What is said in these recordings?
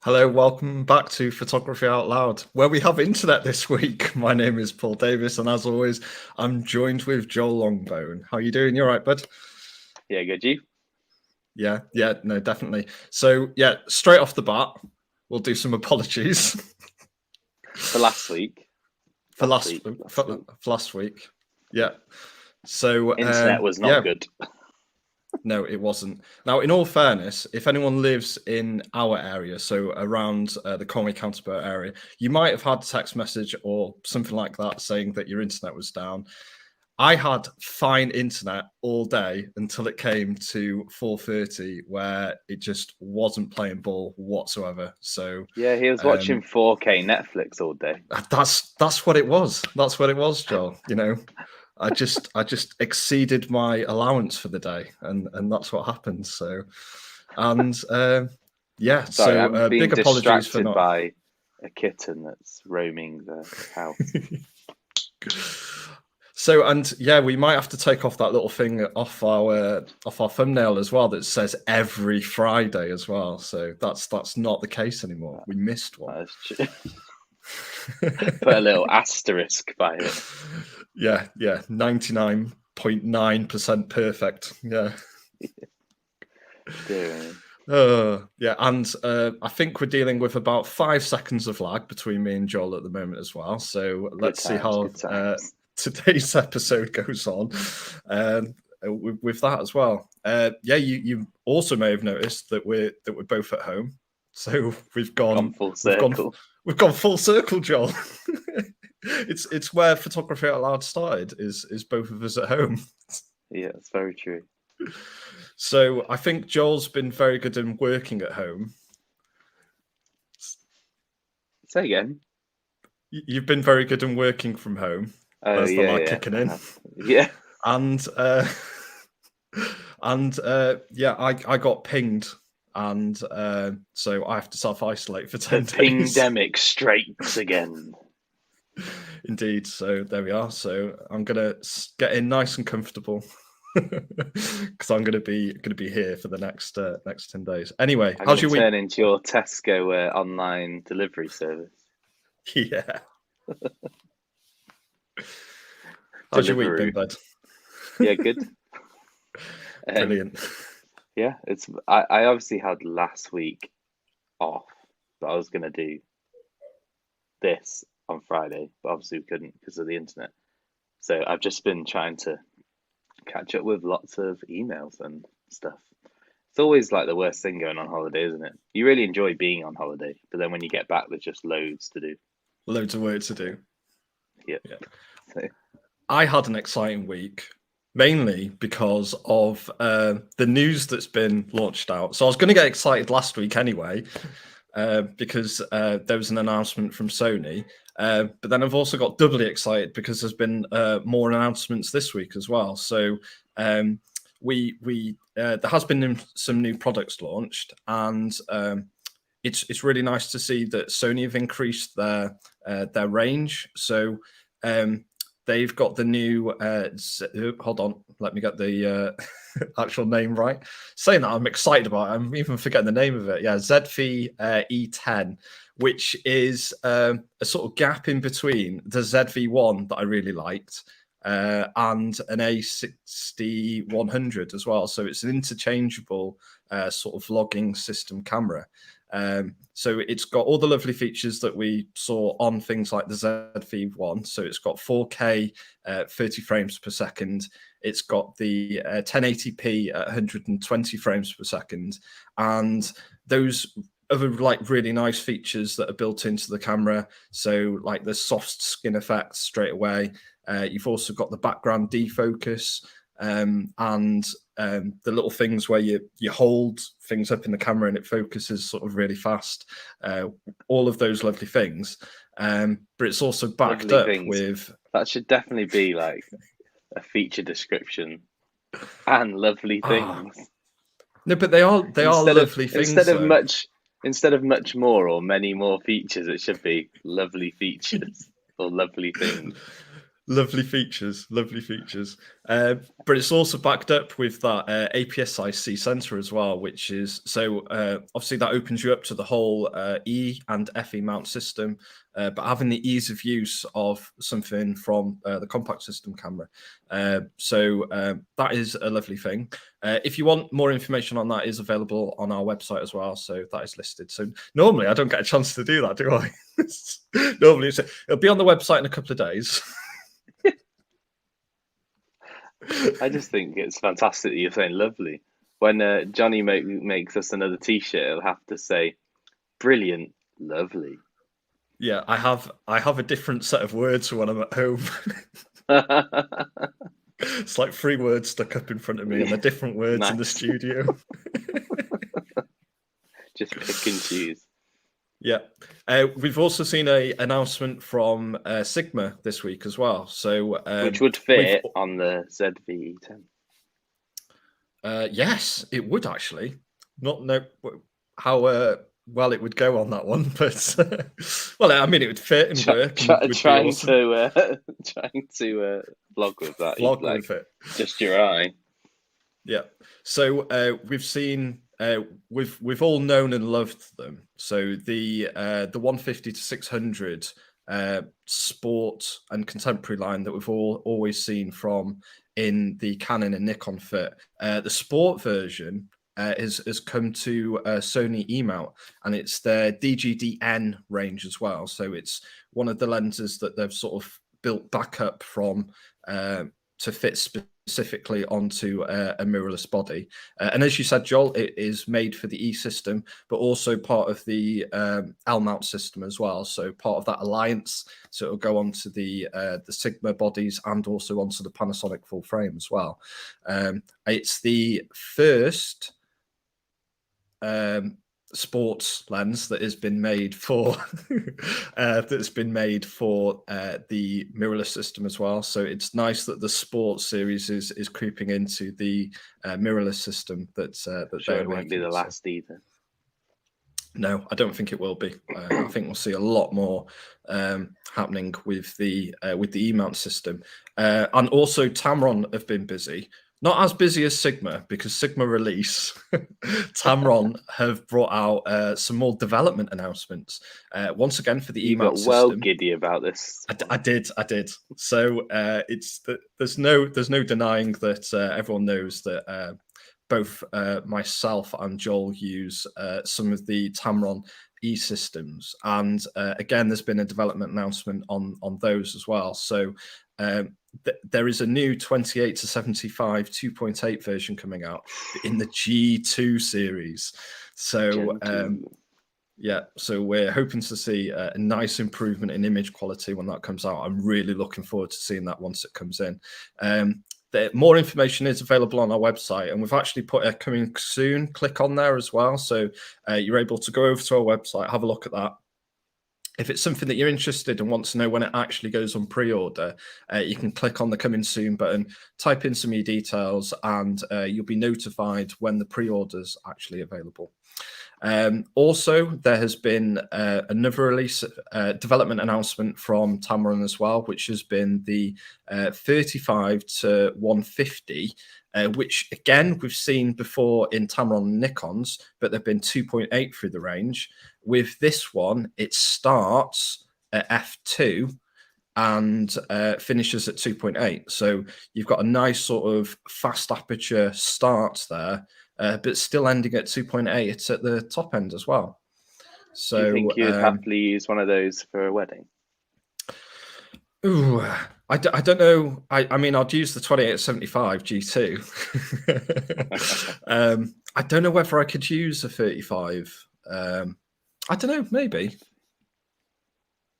Hello, welcome back to Photography Out Loud, where we have internet this week. My name is Paul Davis, and as always, I'm joined with Joel Longbone. How are you doing? You all right, bud? Yeah, good. You? Yeah, no, definitely. So, straight off the bat, we'll do some apologies For last week. for Last week. last week. Yeah. So, Internet was not good. No, it wasn't. Now, in all fairness, if anyone lives in our area, so around the Conway Counterpart area, you might have had a text message or something like that saying that your internet was down. I had fine internet all day until it came to 4:30, where it just wasn't playing ball whatsoever. So Yeah, he was watching 4K Netflix all day. that's what it was. That's what it was, Joel. You know, I just exceeded my allowance for the day, and that's what happened. So, and yeah, Sorry, so I'm being big apologies for distracted not. by a kitten that's roaming the house. So, and yeah, we might have to take off that little thing off our thumbnail as well that says every Friday as well. So that's not the case anymore. We missed one. That's true. Put a little asterisk by it. Yeah, 99.9% perfect. Yeah. Yeah, and I think we're dealing with about 5 seconds of lag between me and Joel at the moment as well. So let's see how today's episode goes on with that as well. Yeah, you also may have noticed that we're both at home. So we've gone full circle. We've gone full circle, Joel. It's where Photography Out Loud started. Is both of us at home? Yeah, that's very true. So I think Joel's been very good in working at home. Say again. You've been very good in working from home. Oh, There's the lag yeah. kicking in. Yeah. And yeah, I got pinged, and so I have to self-isolate for 10 days. Pingdemic strikes again. Indeed. So there we are. So I'm gonna get in nice and comfortable because I'm gonna be here for the next 10 days. Anyway, how's your week? Turn into your Tesco online delivery service. Yeah. How's your week been, bud? Yeah, good. Brilliant. Yeah, I obviously had last week off, but I was gonna do this on Friday, but obviously we couldn't because of the internet. So I've just been trying to catch up with lots of emails and stuff. It's always like the worst thing going on holiday, isn't it? You really enjoy being on holiday, but then when you get back, there's just loads to do. Loads of work to do. Yeah. So. I had an exciting week, mainly because of the news that's been launched out. So I was going to get excited last week anyway, because there was an announcement from Sony. But then I've also got doubly excited because there's been more announcements this week as well. So there has been some new products launched, and it's really nice to see that Sony have increased their range. So they've got the new hold on, let me get the actual name right. Saying that I'm excited about it, I'm even forgetting the name of it. Yeah, ZV E10, which is a sort of gap in between the ZV1 that I really liked and an A60-100 as well. So it's an interchangeable sort of vlogging system camera. So it's got all the lovely features that we saw on things like the ZV1. So it's got 4K 30 frames per second. It's got the 1080p at 120 frames per second. And those other like really nice features that are built into the camera. So like the soft skin effect straight away. You've also got the background defocus. And the little things where you hold things up in the camera and it focuses sort of really fast. All of those lovely things. But it's also backed up with... That should definitely be like a feature description. And lovely things. No, but they are lovely things. Instead of much more or many more features, it should be lovely features or lovely things. Lovely features, lovely features. But it's also backed up with that APS-C sensor as well, which is so obviously that opens you up to the whole E and FE mount system, but having the ease of use of something from the compact system camera. So that is a lovely thing. If you want more information on that, is available on our website as well. So that is listed. So normally I don't get a chance to do that, do I? Normally it'll be on the website in a couple of days. I just think it's fantastic that you're saying lovely. When Johnny makes us another T-shirt, he'll have to say brilliant, lovely. Yeah, I have a different set of words when I'm at home. It's like 3 words stuck up in front of me, and they're different words in the Nice. studio. Just pick and choose. Yeah. We've also seen an announcement from Sigma this week as well. So Which would fit on the ZV-E10. yes, it would actually. Not know how well it would go on that one, but well, I mean, it would fit and work. Trying to vlog with that. Vlog with it. Just your eye. Yeah. So we've seen. We've all known and loved them. So the 150 to 600 sport and contemporary line that we've always seen from in the Canon and Nikon fit. The sport version has come to Sony E-mount, and it's their DGDN range as well. So it's one of the lenses that they've sort of built back up from to fit specifically onto a mirrorless body. And as you said, Joel, it is made for the E system, but also part of the L mount system as well. So part of that alliance. So it'll go onto the Sigma bodies and also onto the Panasonic full frame as well. It's the first sports lens that has been made for that's been made for the mirrorless system as well. So it's nice that the sports series is creeping into the mirrorless system that sure it won't be the last either. No, I don't think it will be. I think we'll see a lot more happening with the E-mount system, and also Tamron have been busy. Not as busy as Sigma, because Sigma release, Tamron have brought out some more development announcements. Once again for the E-mount system. You got well giddy about this. I did. So there's no denying that everyone knows that both myself and Joel use some of the Tamron E systems, and again, there's been a development announcement on those as well. So there is a new 28 to 75 2.8 version coming out in the G2 series. So yeah, so we're hoping to see a nice improvement in image quality when that comes out. I'm really looking forward to seeing that once it comes in. More information is available on our website, and we've actually put a coming soon click on there as well. So you're able to go over to our website, have a look at that. If it's something that you're interested and want to know when it actually goes on pre-order, you can click on the coming soon button, type in some of your details, and you'll be notified when the pre-order's actually available. Also, there has been another release development announcement from Tamron as well, which has been the 35 to 150, which again we've seen before in Tamron and Nikon's, but they've been 2.8 through the range. With this one, it starts at f2 and finishes at 2.8. So you've got a nice sort of fast aperture start there, but still ending at 2.8 at the top end as well. So do you think you'd happily use one of those for a wedding? Ooh, I don't know. I mean, I'd use the 2875 G2. I don't know whether I could use a 35. I don't know, maybe.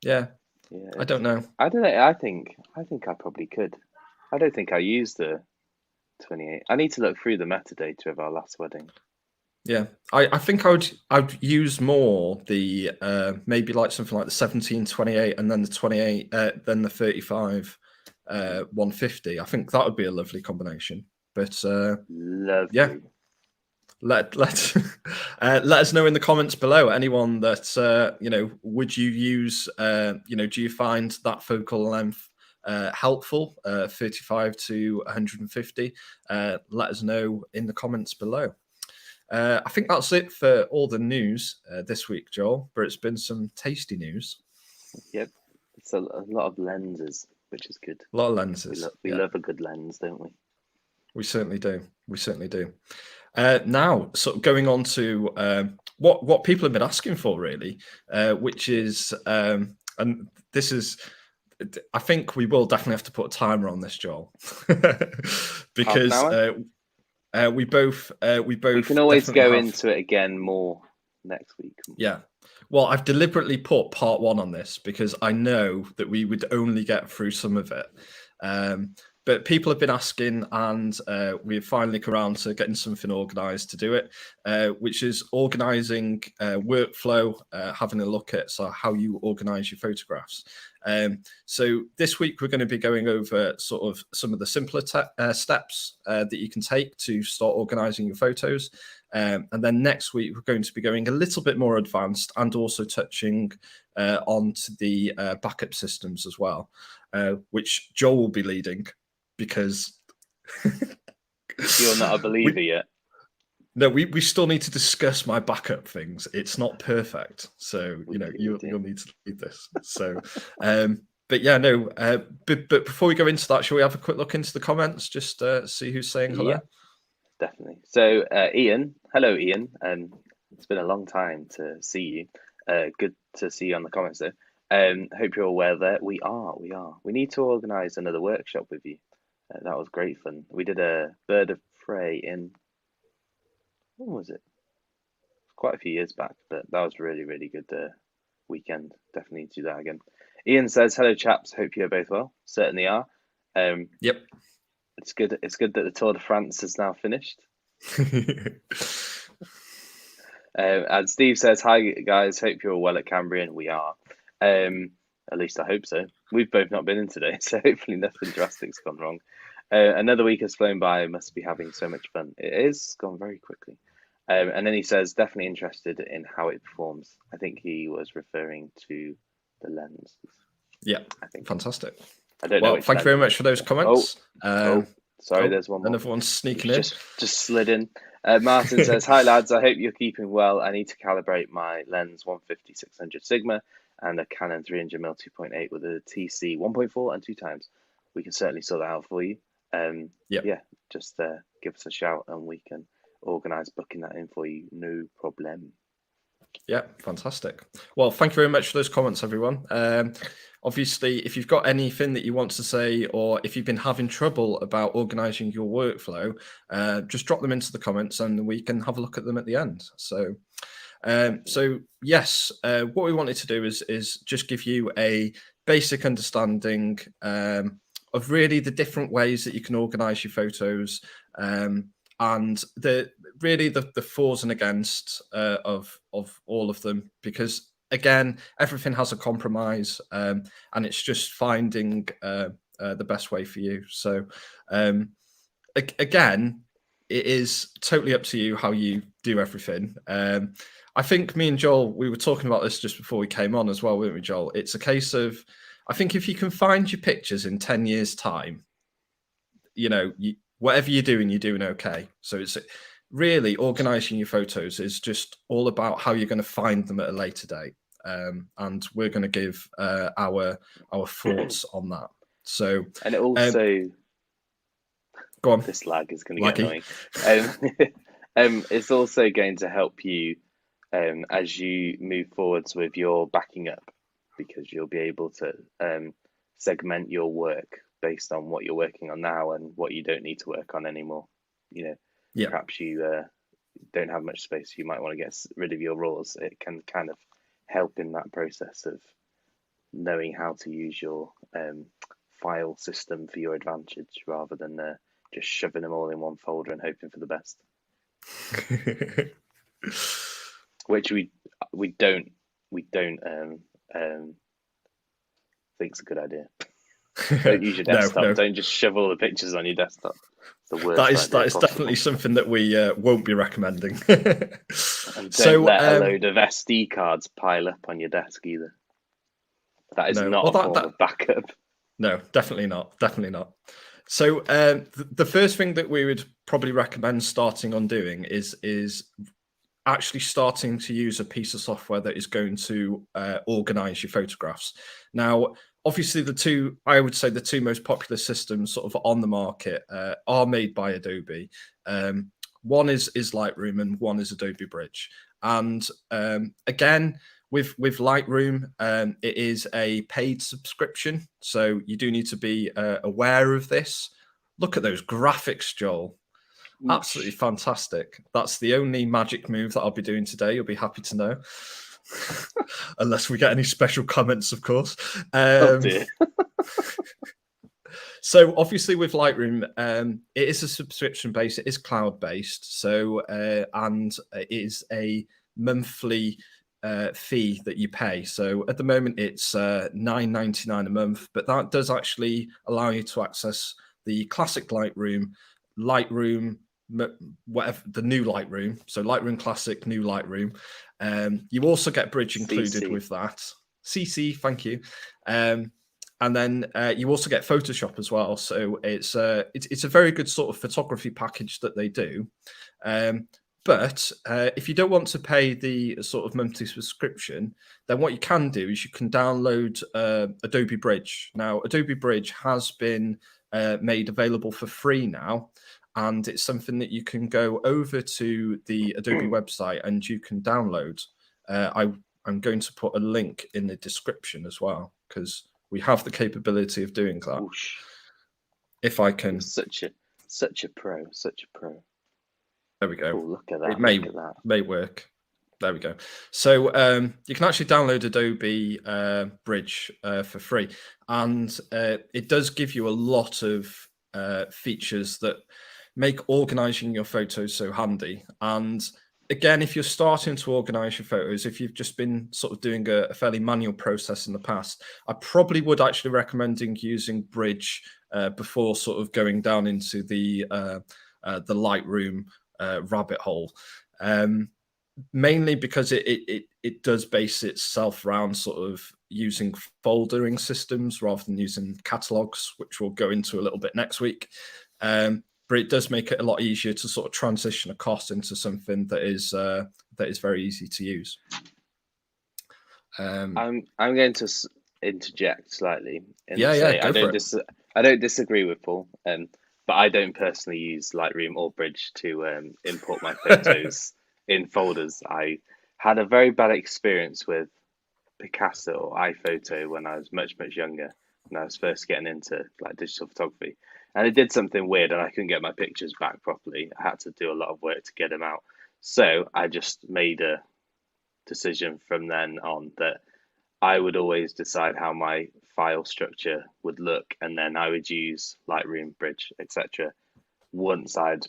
Yeah. I don't know. I don't know. I think I probably could. I don't think I used the 28. I need to look through the metadata of our last wedding. Yeah, I think I'd use more the maybe like something like the 1728 and then the 28 then the 35 150. I think that would be a lovely combination. But lovely. Yeah. Let us know in the comments below. Anyone that would you use do you find that focal length helpful, 35 to 150, let us know in the comments below. I think that's it for all the news this week, Joel, but it's been some tasty news. Yep, it's a lot of lenses, which is good. A lot of lenses. We love a good lens, don't we? We certainly do. We certainly do. Now, so going on to what people have been asking for, really, which is, and this is, I think we will definitely have to put a timer on this, Joel, because we both. We can always go into it again more next week. Yeah. Well, I've deliberately put part 1 on this because I know that we would only get through some of it. But people have been asking, and we've finally come around to getting something organised to do it, which is organising workflow, having a look at how you organise your photographs. So this week we're going to be going over sort of some of the simpler steps that you can take to start organising your photos. And then next week we're going to be going a little bit more advanced and also touching onto the backup systems as well, which Joel will be leading because you're not a believer yet. No, we still need to discuss my backup things. It's not perfect, so you'll need to lead this. So, but yeah, no. But before we go into that, shall we have a quick look into the comments, just see who's saying hello? Yeah, definitely. So, Ian, hello, Ian. It's been a long time to see you. Good to see you on the comments though. Hope you're aware that we are. We need to organise another workshop with you. That was great fun. We did a bird of prey in, when was it? Quite a few years back, but that was really, really good weekend. Definitely need to do that again. Ian says, hello chaps, hope you're both well. Certainly are. Yep. It's good that the Tour de France is now finished. And Steve says, hi guys, hope you're well at Cambrian. We are. At least I hope so. We've both not been in today, so hopefully nothing drastic's gone wrong. Another week has flown by. Must be having so much fun. It is gone very quickly. And then he says, definitely interested in how it performs. I think he was referring to the lens. Yeah, I think. Fantastic. I don't know. Well, thank you very much for those comments. Sorry, there's one more. Another one sneaking in. Just slid in. Martin says, hi lads, I hope you're keeping well. I need to calibrate my lens 150-600 Sigma and a Canon 300mm 2.8 with a TC 1.4 and 2 times. We can certainly sort that out for you. Yeah, just give us a shout and we can organise booking that in for you. No problem. Yeah, fantastic. Well, thank you very much for those comments, everyone. Obviously, if you've got anything that you want to say, or if you've been having trouble about organising your workflow, just drop them into the comments and we can have a look at them at the end. So yes, what we wanted to do is just give you a basic understanding of really the different ways that you can organise your photos, and the fors and against of all of them, because again, everything has a compromise, and it's just finding the best way for you. So again, it is totally up to you how you do everything. I think me and Joel, we were talking about this just before we came on as well, weren't we, Joel? It's a case of, I think if you can find your pictures in 10 years' time, whatever you're doing okay. So it's really organising your photos is just all about how you're going to find them at a later date. And we're going to give our thoughts on that. So, and it also, go on. This lag is going to get annoying. It's also going to help you as you move forwards with your backing up, because you'll be able to segment your work based on what you're working on now and what you don't need to work on anymore. Perhaps you don't have much space, you might want to get rid of your raws. It can kind of help in that process of knowing how to use your file system for your advantage, rather than just shoving them all in one folder and hoping for the best. Which we don't think's a good idea. Don't use your desktop. No. Don't just shove all the pictures on your desktop. It's the worst. That is definitely something that we won't be recommending. And don't let a load of SD cards pile up on your desk either. That is not a form of backup. No, definitely not. Definitely not. So the first thing that we would probably recommend starting on doing is actually starting to use a piece of software that is going to organize your photographs. Now, obviously, I would say the two most popular systems sort of on the market are made by Adobe. One is Lightroom and one is Adobe Bridge. And again, with Lightroom, it is a paid subscription, so you do need to be aware of this. Look at those graphics, Joel. Absolutely Oosh. fantastic. That's the only magic move that I'll be doing today. You'll be happy to know. Unless we get any special comments, of course. Oh dear. So obviously with Lightroom, it is a subscription base. It is cloud based. So and it is a monthly fee that you pay. So at the moment it's $9.99 a month, but that does actually allow you to access the classic Lightroom, whatever the new Lightroom. So Lightroom Classic, new Lightroom. You also get Bridge included CC. with that. CC, thank you. And then you also get Photoshop as well. So it's a very good sort of photography package that they do. But if you don't want to pay the sort of monthly subscription, then what you can do is you can download Adobe Bridge. Now, Adobe Bridge has been made available for free now, and it's something that you can go over to the Adobe website and you can download. I'm going to put a link in the description as well, because we have the capability of doing that. Oosh. If I can, You're such a pro, such a pro. there we go. Oh, look at that! It may Look at that. may work. There we go. So you can actually download Adobe Bridge for free, and it does give you a lot of features that make organizing your photos so handy. And again, if you're starting to organize your photos, if you've just been sort of doing a fairly manual process in the past, I probably would actually recommending using Bridge before sort of going down into the Lightroom rabbit hole. Mainly because it does base itself around sort of using foldering systems rather than using catalogs, which we'll go into a little bit next week. But it does make it a lot easier to sort of transition across into something that is very easy to use. I'm going to interject slightly and Yeah, say go for it. I don't disagree with Paul, but I don't personally use Lightroom or Bridge to import my photos in folders. I had a very bad experience with Picasso or iPhoto when I was much younger, when I was first getting into like digital photography, and it did something weird, and I couldn't get my pictures back properly. I had to do a lot of work to get them out, so I just made a decision from then on that I would always decide how my file structure would look, and then I would use Lightroom, Bridge, etc. once I'd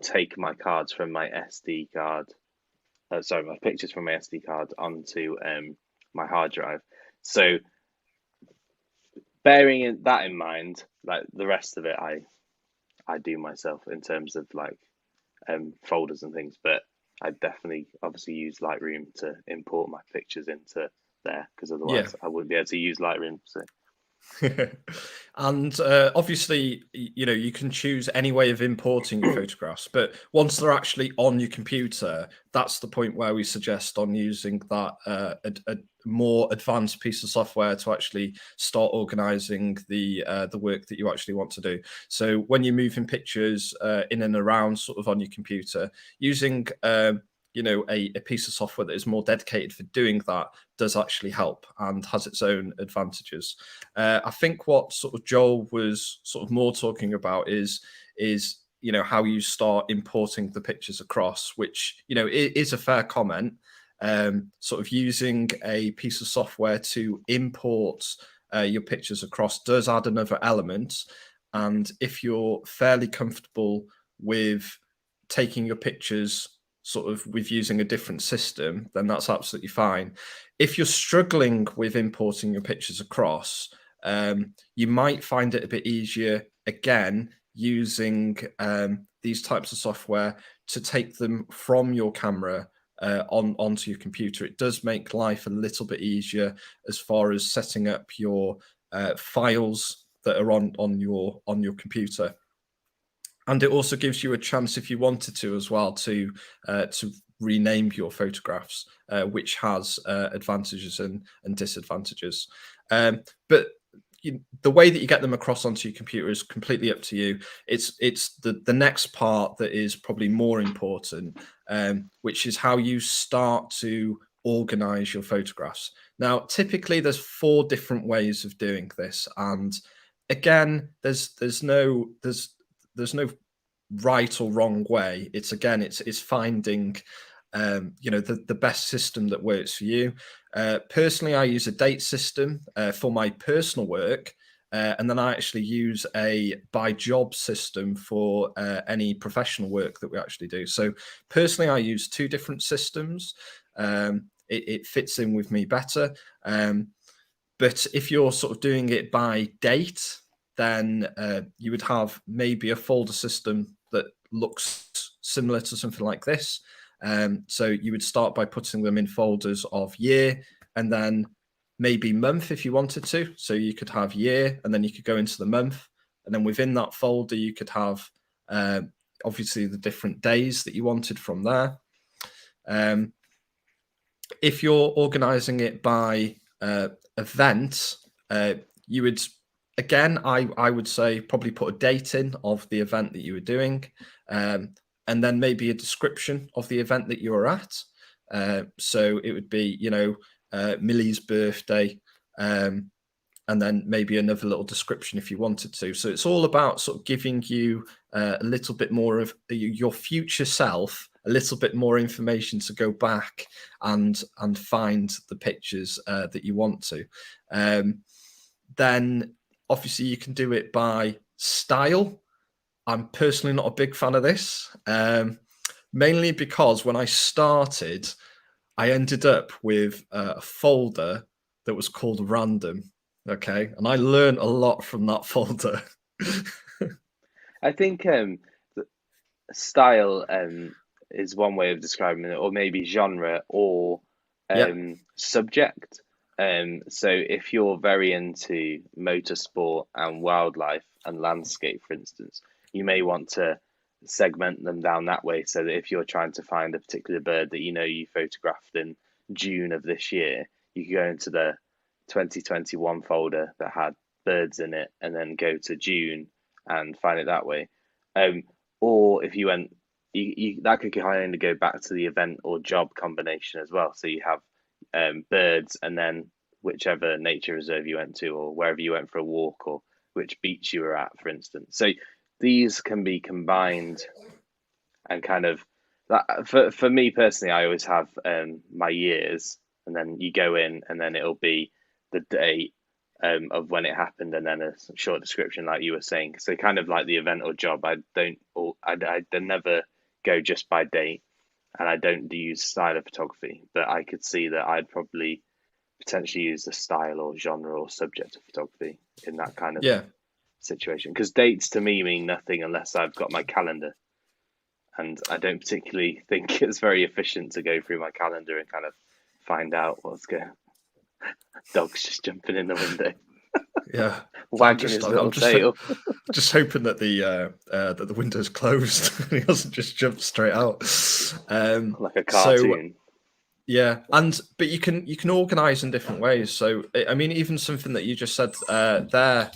take my cards from my SD card, my pictures from my SD card onto my hard drive. So, bearing that in mind, like the rest of it, I do myself in terms of like folders and things, but I definitely obviously use Lightroom to import my pictures into there because Yeah. otherwise I wouldn't be able to use Lightroom. So And obviously, you can choose any way of importing your photographs, but once they're actually on your computer, that's the point where we suggest on using that a more advanced piece of software to actually start organizing the work that you actually want to do. So when you're moving pictures in and around sort of on your computer, using a piece of software that is more dedicated for doing that does actually help and has its own advantages. I think what sort of Joel was sort of more talking about is how you start importing the pictures across, which is a fair comment. Sort of using a piece of software to import your pictures across does add another element, and if you're fairly comfortable with taking your pictures sort of with using a different system, then that's absolutely fine. If you're struggling with importing your pictures across, you might find it a bit easier again using these types of software to take them from your camera onto your computer. It does make life a little bit easier as far as setting up your files that are on your computer. And it also gives you a chance, if you wanted to as well, to rename your photographs, which has advantages and disadvantages. But the way that you get them across onto your computer is completely up to you. It's the next part that is probably more important, which is how you start to organize your photographs. Now, typically, there's 4 different ways of doing this, and again, there's no right or wrong way. It's finding the best system that works for you. Personally, I use a date system for my personal work, and then I actually use a by job system for any professional work that we actually do. So personally, I use 2 different systems. It fits in with me better. But if you're sort of doing it by date, then you would have maybe a folder system that looks similar to something like this. So you would start by putting them in folders of year, and then maybe month if you wanted to. So you could have year, and then you could go into the month, and then within that folder you could have obviously the different days that you wanted from there. If you're organizing it by event, you would, again, I would say probably put a date in of the event that you were doing, and then maybe a description of the event that you were at. So it would be, Millie's birthday, and then maybe another little description if you wanted to. So it's all about sort of giving you a little bit more of your future self, a little bit more information to go back and find the pictures that you want to. Then obviously you can do it by style. I'm personally not a big fan of this, mainly because when I started, I ended up with a folder that was called random. Okay, and I learned a lot from that folder. I think style is one way of describing it, or maybe genre or Yeah, subject. So if you're very into motorsport and wildlife and landscape, for instance, you may want to segment them down that way so that if you're trying to find a particular bird that you photographed in June of this year, you could go into the 2021 folder that had birds in it and then go to June and find it that way. Or if you went, that could kind of go back to the event or job combination as well. So you have birds and then whichever nature reserve you went to or wherever you went for a walk or which beach you were at, for instance. So these can be combined and kind of that for me personally, I always have my years and then you go in and then it'll be the date of when it happened and then a short description like you were saying. So kind of like the event or job. I never go just by date and I don't use style of photography, but I could see that I'd probably potentially use the style or genre or subject of photography in that kind of yeah, situation. Because dates to me mean nothing unless I've got my calendar. And I don't particularly think it's very efficient to go through my calendar and kind of find out what's going. Dog's just jumping in the window, yeah. wagging his little I'm tail. just hoping that the window's closed and he doesn't just jump straight out. Like a So cartoon. yeah, but you can organize in different ways. So I mean, even something that you just said there,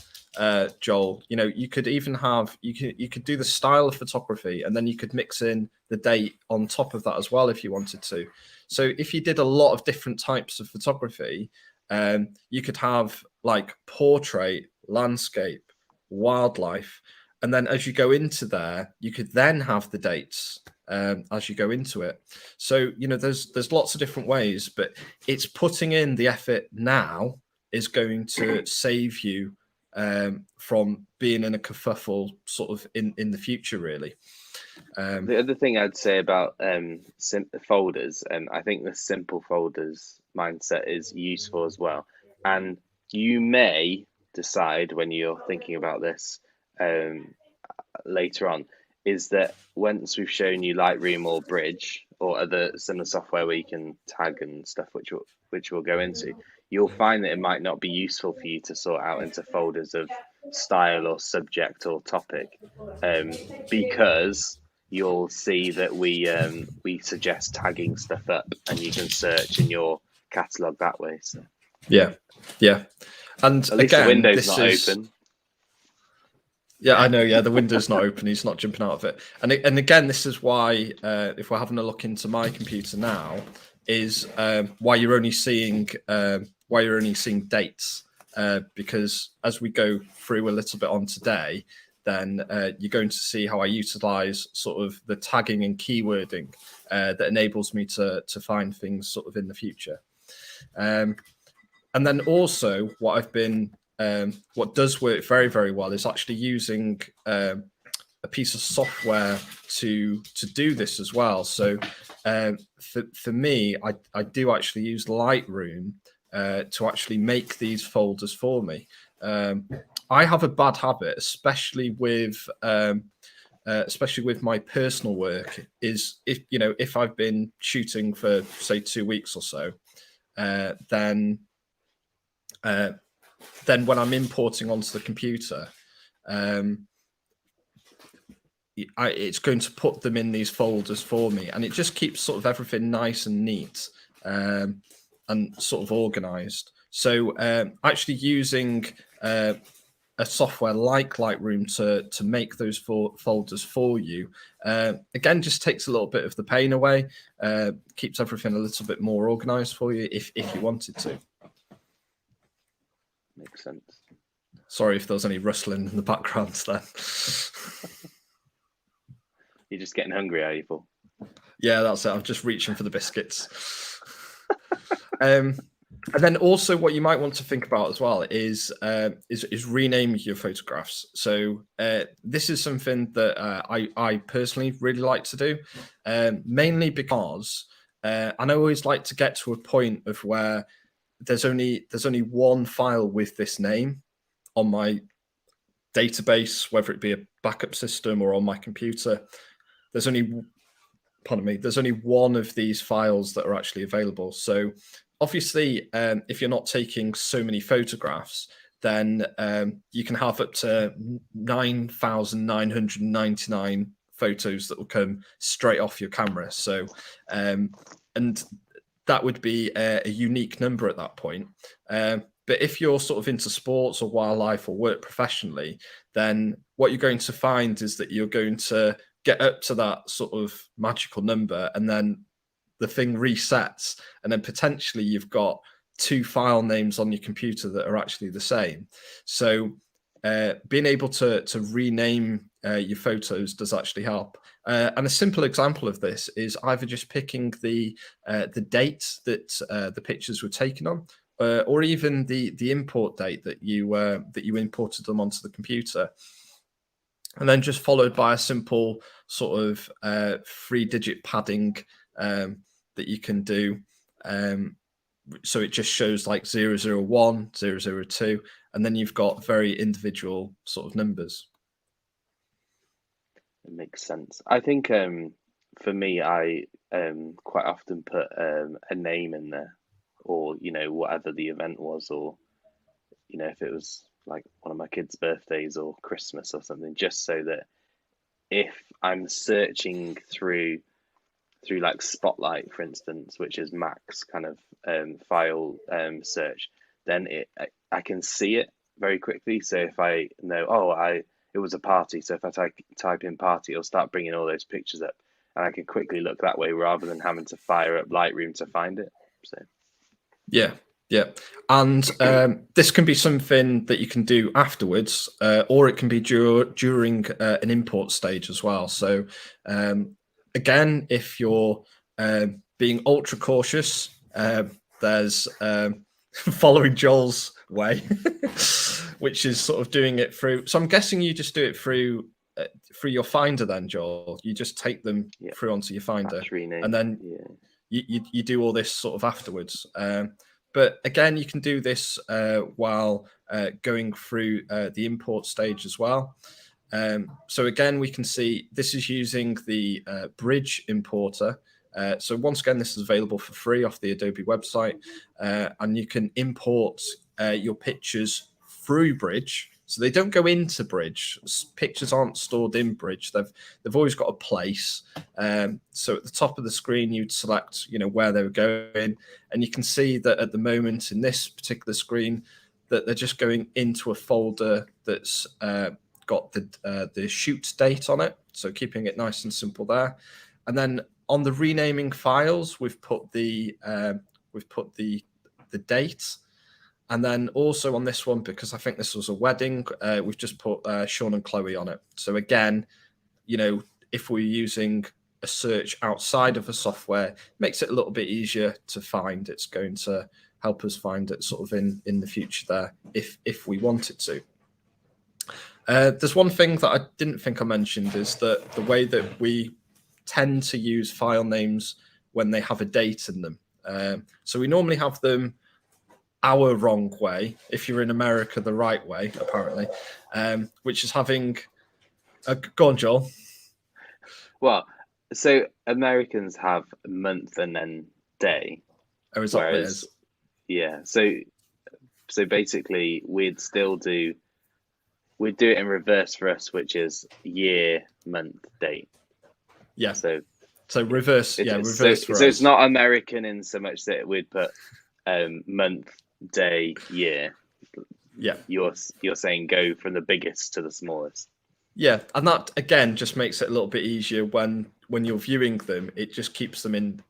Joel. You could even have you could do the style of photography, and then you could mix in the date on top of that as well if you wanted to. So if you did a lot of different types of photography, you could have like portrait, landscape, wildlife, and then as you go into there, you could then have the dates as you go into it. So there's lots of different ways, but it's putting in the effort now is going to save you from being in a kerfuffle sort of in the future, really. The other thing I'd say about folders, I think the simple folders mindset is useful as well. And you may decide when you're thinking about this later on, is that once we've shown you Lightroom or Bridge or other similar software where you can tag and stuff, which we'll go into, you'll find that it might not be useful for you to sort out into folders of style or subject or topic, because you'll see that we suggest tagging stuff up, and you can search in your catalog that way. So yeah, and at least the again, window's this not is open. yeah, I know. Yeah, the window's not open. He's not jumping out of it. And again, this is why if we're having a look into my computer now, is why you're only seeing dates. Because as we go through a little bit on today, then you're going to see how I utilize sort of the tagging and keywording that enables me to find things sort of in the future. And then also what does work very, very well is actually using a piece of software to do this as well. So for me, I do actually use Lightroom to actually make these folders for me. I have a bad habit, especially with my personal work, is if I've been shooting for say 2 weeks or so, then when I'm importing onto the computer, it's going to put them in these folders for me, and it just keeps sort of everything nice and neat and sort of organized. So actually using a software like Lightroom to make those folders for you, again, just takes a little bit of the pain away, keeps everything a little bit more organized for you if you wanted to. Makes sense. Sorry if there was any rustling in the background then. You're just getting hungry, are you, Paul? Yeah, that's it. I'm just reaching for the biscuits. And then also what you might want to think about as well is renaming your photographs. So this is something that I personally really like to do, mainly because I always like to get to a point of where there's only one file with this name on my database, whether it be a backup system or on my computer. There's only one of these files that are actually available. So obviously, if you're not taking so many photographs, then you can have up to 9,999 photos that will come straight off your camera. So, and that would be a unique number at that point. But if you're sort of into sports or wildlife or work professionally, then what you're going to find is that you're going to get up to that sort of magical number, and then the thing resets, and then potentially you've got 2 file names on your computer that are actually the same. So being able to rename your photos does actually help. And a simple example of this is either just picking the date that the pictures were taken on, or even the import date that you imported them onto the computer, and then just followed by a simple sort of 3-digit padding that you can do. So it just shows like 001, 002, and then you've got very individual sort of numbers. It makes sense. I think for me, I quite often put a name in there, or whatever the event was, or if it was like one of my kids' birthdays or Christmas or something, just so that if I'm searching through like Spotlight, for instance, which is Mac's kind of file search, then I can see it very quickly. So if I know, it was a party, so if I type in party, it'll start bringing all those pictures up, and I can quickly look that way rather than having to fire up Lightroom to find it. So yeah, and this can be something that you can do afterwards, or it can be during an import stage as well. So again, if you're being ultra cautious, there's following Joel's way, which is sort of doing it through. So I'm guessing you just do it through your Finder, then, Joel. You just take them through onto your Finder, and then you do all this sort of afterwards. But again, you can do this while going through the import stage as well. So again, we can see this is using the Bridge importer. So once again, this is available for free off the Adobe website, and you can import your pictures through Bridge. So they don't go into Bridge. Pictures aren't stored in Bridge. They've always got a place. So at the top of the screen, you'd select, where they were going, and you can see that at the moment in this particular screen, that they're just going into a folder that's got the shoot date on it. So keeping it nice and simple there, and then on the renaming files, we've put the date. And then also on this one, because I think this was a wedding, we've just put Sean and Chloe on it. So again, if we're using a search outside of a software, it makes it a little bit easier to find. It's going to help us find it sort of in the future there, if we wanted to. There's one thing that I didn't think I mentioned is that the way that we tend to use file names when they have a date in them. So we normally have them our wrong way, if you're in America, the right way, apparently, which is having go on, Joel. Well, so Americans have month and then day. Oh, is that what it is? Yeah. So basically, we'd do it in reverse for us, which is year, month, date. Yeah. So reverse. Reverse for us. So it's not American in so much that we'd put month, day, year. Yeah. You're saying go from the biggest to the smallest. Yeah, and that again just makes it a little bit easier when you're viewing them. It just keeps them in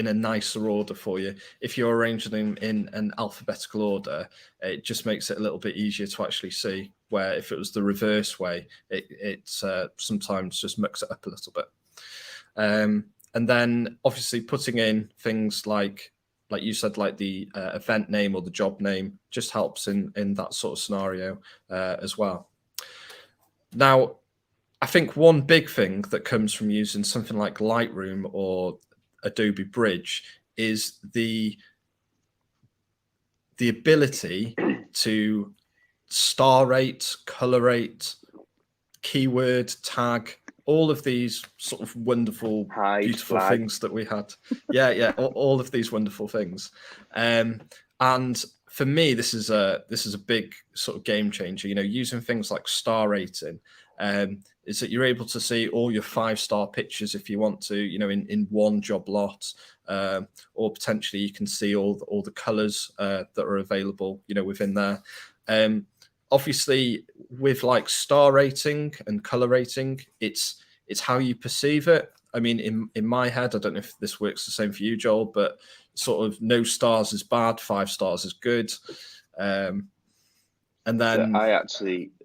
a nicer order for you. If you're arranging them in an alphabetical order, it just makes it a little bit easier to actually see. Where if it was the reverse way, it sometimes just mucks it up a little bit. And then obviously putting in things like you said, like the event name or the job name just helps in that sort of scenario as well. Now, I think one big thing that comes from using something like Lightroom or Adobe Bridge is the ability to star rate, color rate, keyword, tag, all of these sort of wonderful, beautiful things that we had. Yeah, all of these wonderful things. And for me, this is a big sort of game changer. Using things like star rating, is that you're able to see all your 5-star pictures if you want to, in one job lot, or potentially you can see all the colors that are available, within there. Obviously, with like star rating and color rating, it's how you perceive it. I mean, in my head, I don't know if this works the same for you, Joel, but sort of no stars is bad, 5 stars is good. And then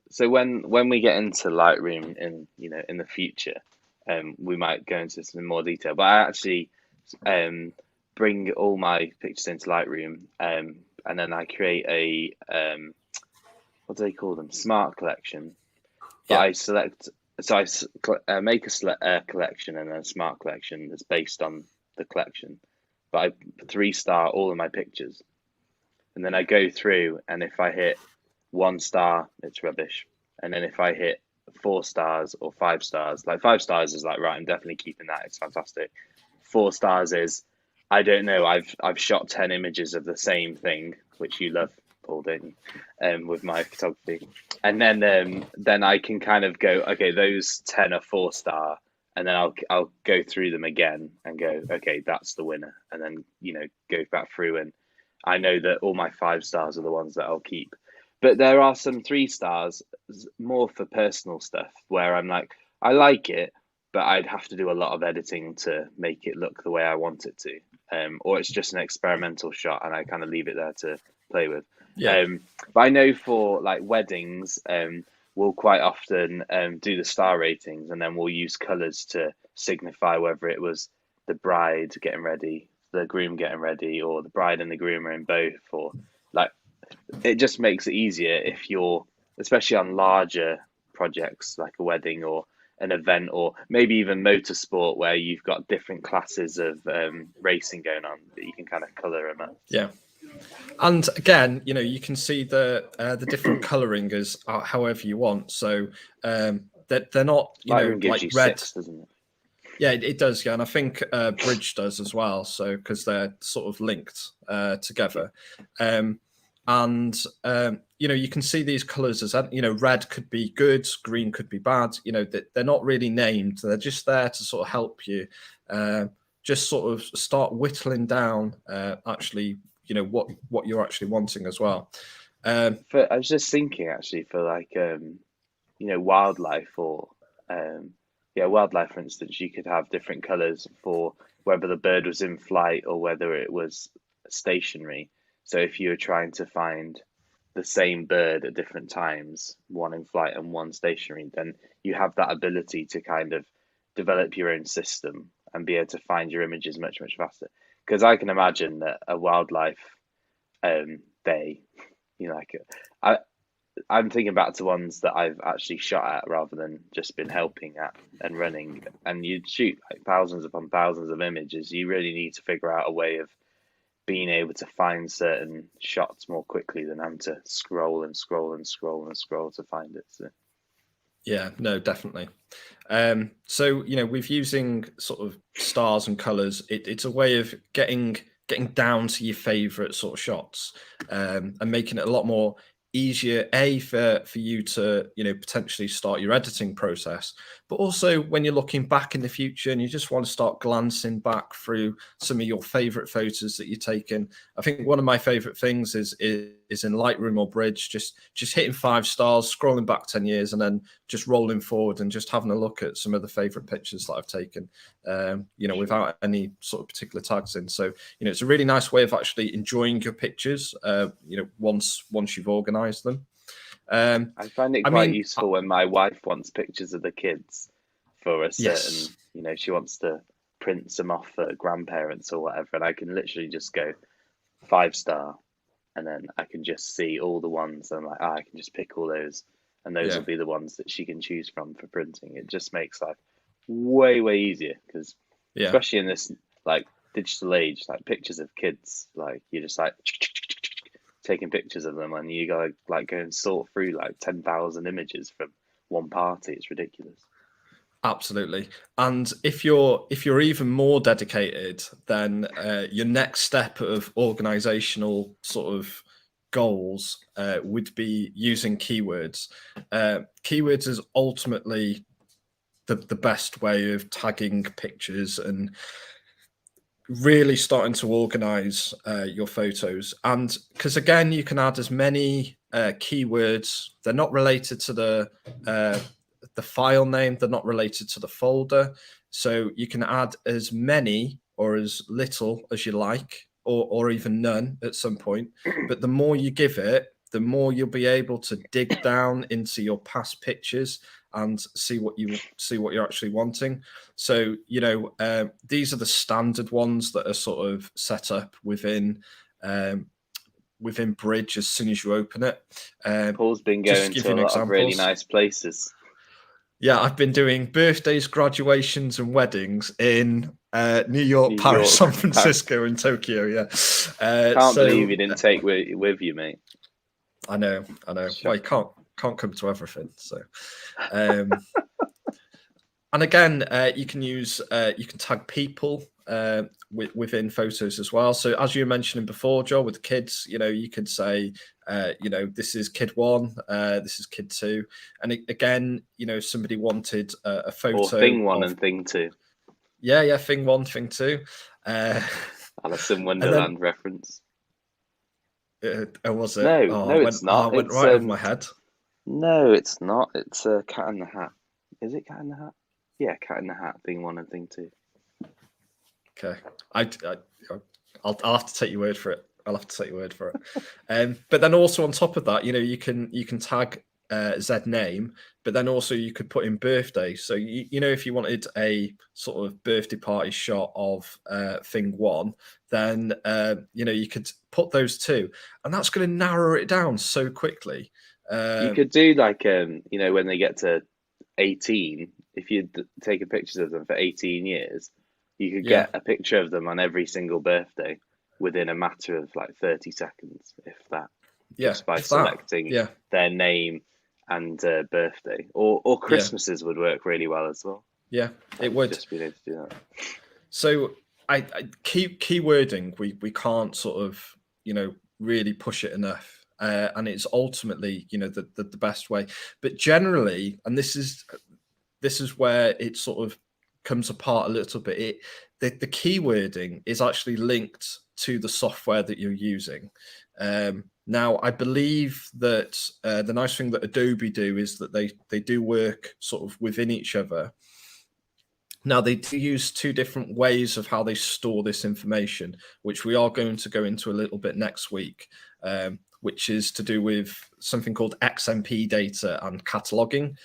so when we get into Lightroom in the future, we might go into some more detail. But I actually bring all my pictures into Lightroom, and then I create a what do they call them? Smart collection. But I select. So I make a collection and a smart collection that's based on the collection. But I 3-star all of my pictures, and then I go through, and if I hit 1 star, it's rubbish. And then if I hit 4 stars or 5 stars, like 5 stars is like, right, I'm definitely keeping that. It's fantastic. 4 stars is, I don't know. I've shot 10 images of the same thing, which you love, Paul, don't you? With my photography, and then I can kind of go, okay, those 10 are 4-star, and then I'll go through them again and go, okay, that's the winner, and then go back through, and I know that all my 5 stars are the ones that I'll keep. But there are some 3 stars more for personal stuff where I'm like, I like it, but I'd have to do a lot of editing to make it look the way I want it to, or it's just an experimental shot and I kind of leave it there to play with. Yeah. But I know for like weddings, we'll quite often do the star ratings, and then we'll use colors to signify whether it was the bride getting ready, the groom getting ready, or the bride and the groom are in both, or like it just makes it easier if you're, especially on larger projects like a wedding or an event, or maybe even motorsport where you've got different classes of racing going on that you can kind of color them up. Yeah. And again, you can see the different coloring as however you want. So they're not, Lightroom gives like you red. 6, doesn't it? Yeah, it does. Yeah, and I think Bridge does as well. So because they're sort of linked together, and you can see these colors as red could be good, green could be bad. They're not really named. They're just there to sort of help you, just sort of start whittling down actually, what you're actually wanting as well. I was just thinking actually for like wildlife or wildlife, for instance, you could have different colors for whether the bird was in flight or whether it was stationary. So if you were trying to find the same bird at different times, one in flight and one stationary, then you have that ability to kind of develop your own system and be able to find your images much, much faster. Because I can imagine that a wildlife day, like I'm thinking back to ones that I've actually shot at rather than just been helping at and running. And you'd shoot like thousands upon thousands of images. You really need to figure out a way of being able to find certain shots more quickly than having to scroll and scroll and scroll and scroll to find it. So. Yeah, no, definitely. So with using sort of stars and colors, it's a way of getting down to your favorite sort of shots, and making it a lot more easier for you to potentially start your editing process, but also when you're looking back in the future and you just want to start glancing back through some of your favorite photos that you're taking. I think one of my favorite things is in Lightroom or Bridge, just hitting 5 stars, scrolling back 10 years, and then just rolling forward and just having a look at some of the favorite pictures that I've taken, without any sort of particular tags in. So it's a really nice way of actually enjoying your pictures once you've organized them. I find it quite useful when my wife wants pictures of the kids for a certain, yes. She wants to print some off for grandparents or whatever, and I can literally just go 5-star, and then I can just see all the ones, and I'm like, I can just pick all those, and those will be the ones that she can choose from for printing. It just makes life way, way easier, because especially in this like digital age, like pictures of kids, like you're just like taking pictures of them, and you gotta like go and sort through like 10,000 images from one party. It's ridiculous. Absolutely. And if you're even more dedicated, then your next step of organizational sort of goals would be using keywords. Keywords is ultimately the best way of tagging pictures and really starting to organize your photos. And because again, you can add as many keywords. They're not related to the file name, they're not related to the folder, so you can add as many or as little as you like, or even none at some point. But the more you give it, the more you'll be able to dig down into your past pictures and see what you're actually wanting. So these are the standard ones that are sort of set up within Bridge as soon as you open it. Paul's been Just going to give to you a an lot of really examples. nice places. Yeah, I've been doing birthdays, graduations, and weddings in New York, New Paris, San York, Francisco, and Tokyo. Yeah, can't believe you didn't take with you, mate. I know. Well, you can't come to everything. So, and again, you can tag people within photos as well. So as you were mentioning before, Joe, with kids, you could say, this is kid 1, this is kid 2, and again, somebody wanted a photo or thing 1 of, and thing 2. Yeah, thing 1, thing 2. Alice in Wonderland reference. Was it? No, it's not. I went It's right over my head. No, it's not. It's Cat in the Hat. Is it Cat in the Hat? Yeah, Cat in the Hat. Thing 1 and thing 2. Okay, I'll have to take your word for it. But then also on top of that, you can tag Z name, but then also you could put in birthday. So if you wanted a sort of birthday party shot of thing 1, then you could put those 2, and that's going to narrow it down so quickly. You could do like when they get to 18, if you're taking pictures of them for 18 years, you could get a picture of them on every single birthday within a matter of like 30 seconds, if that. Just by selecting their name and birthday, or Yeah, Christmases would work really well as well. yeah, it Like would. just being able to do that. So I keywording we can't sort of really push it enough, and it's ultimately the best way. But generally, and this is where it sort of comes apart a little bit. The keywording is actually linked to the software that you're using. Now, I believe that the nice thing that Adobe do is that they do work sort of within each other. Now, they do use two different ways of how they store this information, which we are going to go into a little bit next week, which is to do with something called XMP data and cataloging,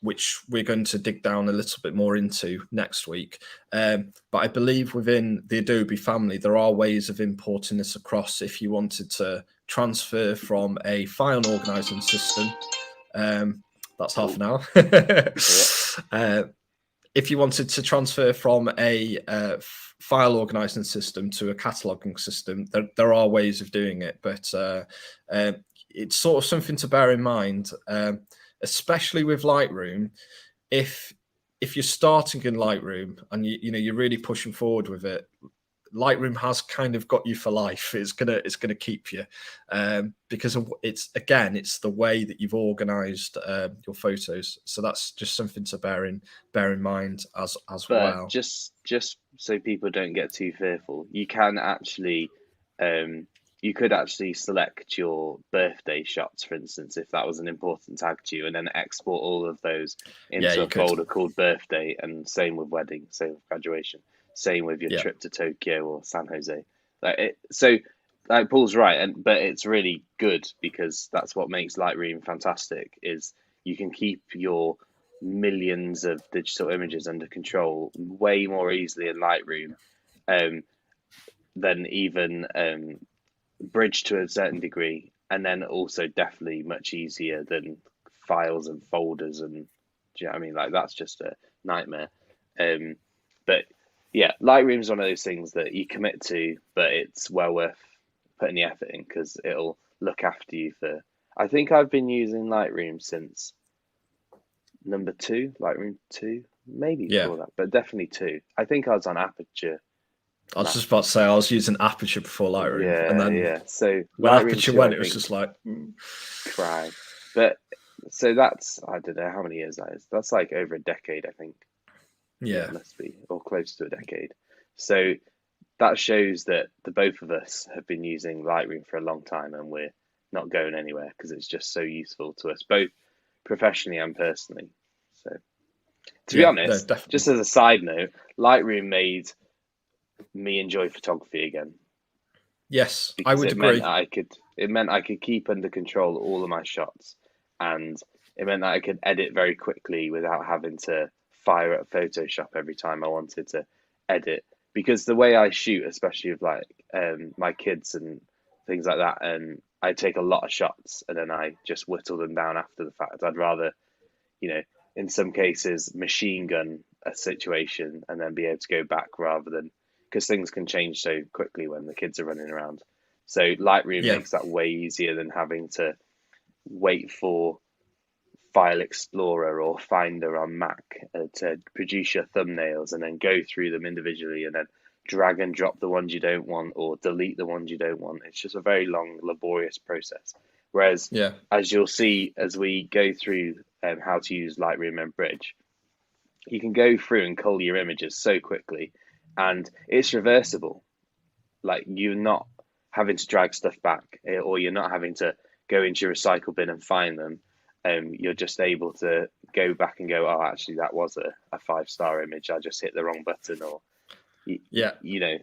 which we're going to dig down a little bit more into next week. But I believe within the Adobe family, there are ways of importing this across if you wanted to transfer from a file organizing system. That's half an hour. Yeah. If you wanted to transfer from a file organizing system to a cataloging system, there are ways of doing it, but it's sort of something to bear in mind, especially with Lightroom. If you're starting in Lightroom and you're really pushing forward with it, Lightroom has kind of got you for life. It's gonna keep you, because it's the way that you've organised your photos. So that's just something to bear in mind as But well. just so people don't get too fearful, you can actually you could actually select your birthday shots, for instance, if that was an important tag to you, and then export all of those Yeah, into you a could. folder called birthday, and same with wedding, same with graduation, same with your Yeah, trip to Tokyo or San Jose. So like Paul's right, but it's really good because that's what makes Lightroom fantastic is you can keep your millions of digital images under control way more easily in Lightroom um, than even Bridge to a certain degree, and then also definitely much easier than files and folders and do you know what I mean? Like that's just a nightmare. Um, but yeah, Lightroom's one of those things that you commit to, but it's well worth putting the effort in because it'll look after you for. I think I've been using Lightroom since number two, Lightroom 2, maybe yeah. before that, but definitely 2. I think I was on Aperture I was just about to Max. say I was using Aperture before Lightroom, and Yeah, then yeah. So when Lightroom Aperture 2, I went, it was think, just like, cry. But so that's, I don't know how many years that is. That's like over a decade, I think. Yeah, yeah, it must be, or close to a decade. So that shows that the both of us have been using Lightroom for a long time and we're not going anywhere because it's just so useful to us, both professionally and personally. So, to be yeah, no, honest, just definitely. as a side note, Lightroom made me enjoy photography again Yes, I because would agree. it meant I could keep under control all of my shots, and it meant that I could edit very quickly without having to fire up Photoshop every time I wanted to edit. Because the way I shoot, especially with like my kids and things like that, and I take a lot of shots and then I just whittle them down after the fact. I'd rather, you know, in some cases, machine gun a situation and then be able to go back rather than because things can change so quickly when the kids are running around. So Lightroom Yeah, makes that way easier than having to wait for File Explorer or Finder on Mac to produce your thumbnails and then go through them individually and then drag and drop the ones you don't want or delete the ones you don't want. It's just a very long, laborious process. Whereas, yeah, as you'll see as we go through how to use Lightroom and Bridge, you can go through and cull your images so quickly and it's reversible. Like you're not having to drag stuff back or you're not having to go into your recycle bin and find them. You're just able to go back and go, oh, actually, that was a 5-star image. I just hit the wrong button, or yeah,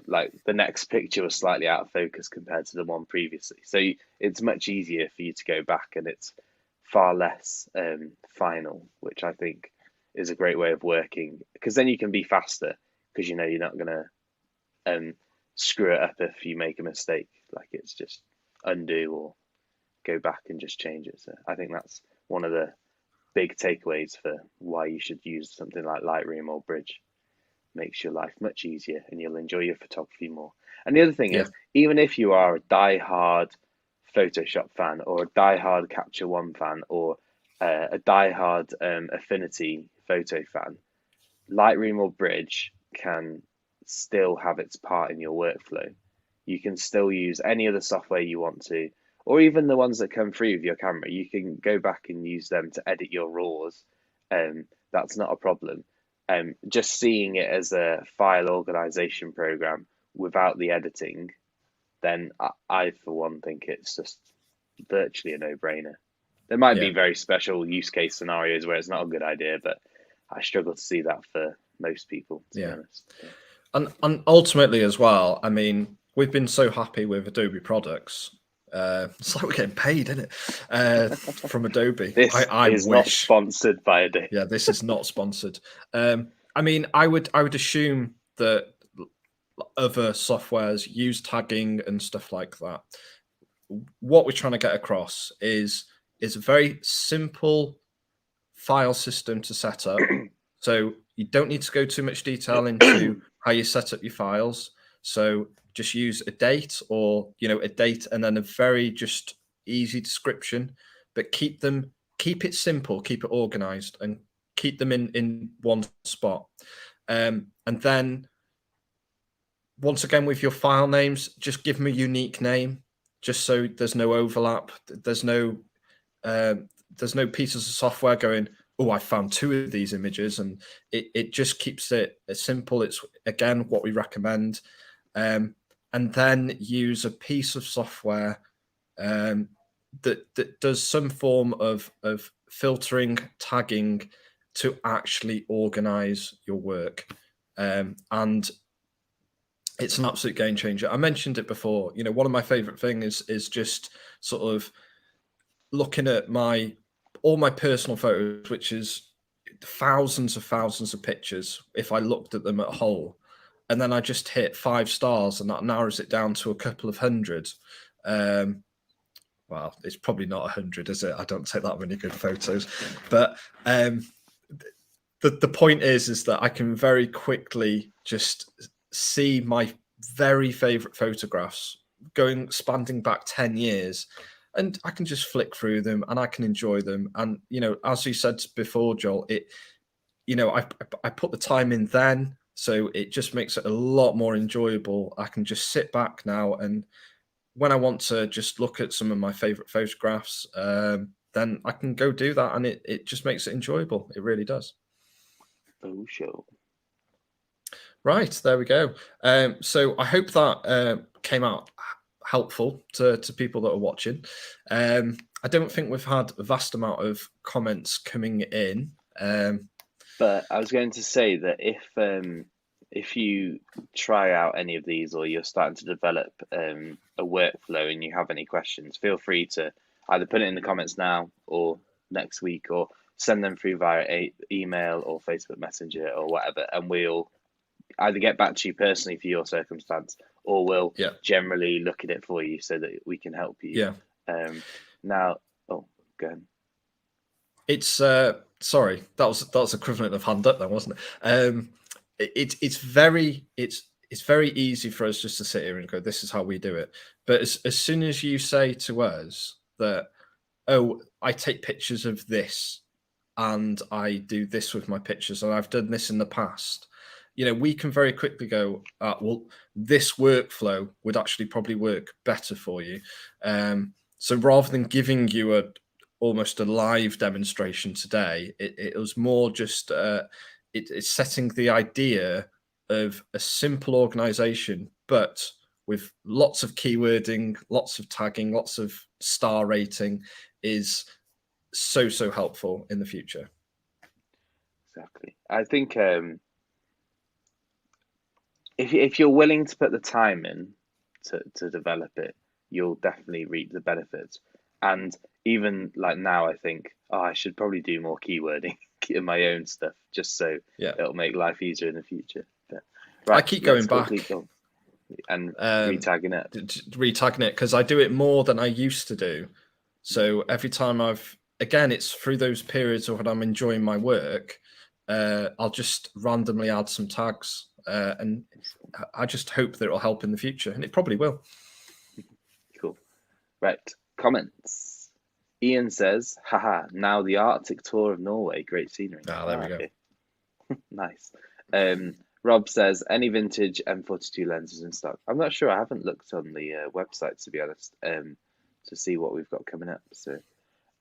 like the next picture was slightly out of focus compared to the one previously. So it's much easier for you to go back, and it's far less final, which I think is a great way of working because then you can be faster because you know you're not gonna um, screw it up if you make a mistake. Like it's just undo or go back and just change it. So I think that's one of the big takeaways for why you should use something like Lightroom or Bridge. Makes your life much easier and you'll enjoy your photography more. And the other thing yeah, is, even if you are a die-hard Photoshop fan, or a diehard Pt.1 fan, or a diehard Affinity photo fan, Lightroom or Bridge can still have its part in your workflow. You can still use any other software you want to, or even the ones that come free with your camera. You can go back and use them to edit your RAWs. That's not a problem. Just seeing it as a file organization program without the editing, then I for one think it's just virtually a no-brainer. There might be very special use case scenarios where it's not a good idea, but I struggle to see that for most people, to be honest. And ultimately as well, I mean, we've been so happy with Adobe products. It's like we're getting paid, isn't it? From Adobe. This I is wish. not sponsored by Adobe. Yeah, this is not sponsored. I mean, I would assume that other softwares use tagging and stuff like that. What we're trying to get across is a very simple file system to set up. So you don't need to go too much detail into how you set up your files. So just use a date, or a date and then a very just easy description, but keep it simple, keep it organized, and keep them in one spot. And then once again, with your file names, just give them a unique name, just so there's no overlap. There's no pieces of software going, oh, I found 2 of these images, and it just keeps it as simple. It's again what we recommend. And then use a piece of software that does some form of filtering, tagging to actually organize your work. And it's an absolute game changer. I mentioned it before. One of my favorite things is just sort of looking at all my personal photos, which is thousands of pictures. If I looked at them at whole, and then I just hit 5 stars, and that narrows it down to a couple of hundred. Well, it's probably not 100, is it? I don't take that many good photos, but the point is that I can very quickly just see my very favorite photographs spanning back 10 years, and I can just flick through them and I can enjoy them. And as you said before, Joel, I put the time in then, so it just makes it a lot more enjoyable. I can just sit back now, and when I want to just look at some of my favorite photographs, then I can go do that, and it just makes it enjoyable. It really does. Oh, sure. Right, there we go. So I hope that came out helpful to people that are watching. I don't think we've had a vast amount of comments coming in. But I was going to say that if you try out any of these, or you're starting to develop a workflow and you have any questions, feel free to either put it in the comments now or next week, or send them through via email or Facebook Messenger or whatever, and we'll either get back to you personally for your circumstance, or we'll generally look at it for you so that we can help you. Now, go ahead. It's sorry, that was equivalent of hand up then, wasn't it? It's very easy for us just to sit here and go, this is how we do it. But as soon as you say to us that, oh, I take pictures of this and I do this with my pictures, and I've done this in the past, we can very quickly go, well, this workflow would actually probably work better for you. So rather than giving you almost a live demonstration today, it was more just it's setting the idea of a simple organization, but with lots of keywording, lots of tagging, lots of star rating, is so helpful in the future. Exactly. I think if you're willing to put the time in to develop it, you'll definitely reap the benefits. And even like now, I think, I should probably do more keywording in my own stuff, just so it'll make life easier in the future. But, right, I keep going back and retagging it because I do it more than I used to do. So every time it's through those periods of when I'm enjoying my work, I'll just randomly add some tags, and I just hope that it'll help in the future, and it probably will. Cool. Right. Comments. Ian says, haha, now the Arctic tour of Norway, great scenery. There we go. Okay. Nice. Rob says, any vintage M42 lenses in stock? I'm not sure. I haven't looked on the website, to be honest, to see what we've got coming up. So,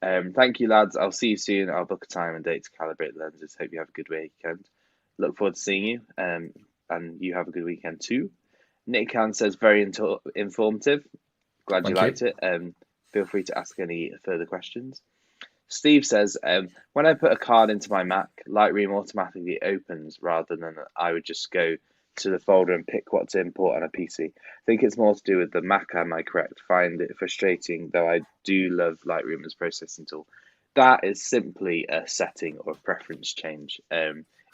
thank you, lads. I'll see you soon. I'll book a time and date to calibrate the lenses. Hope you have a good weekend. Look forward to seeing you, and you have a good weekend too. Nick Khan says, very informative. Glad you liked it. Feel free to ask any further questions. Steve says, when I put a card into my Mac, Lightroom automatically opens rather than I would just go to the folder and pick what to import on a PC. I think it's more to do with the Mac, am I correct? Find it frustrating, though I do love Lightroom as processing tool. That is simply a setting or a preference change.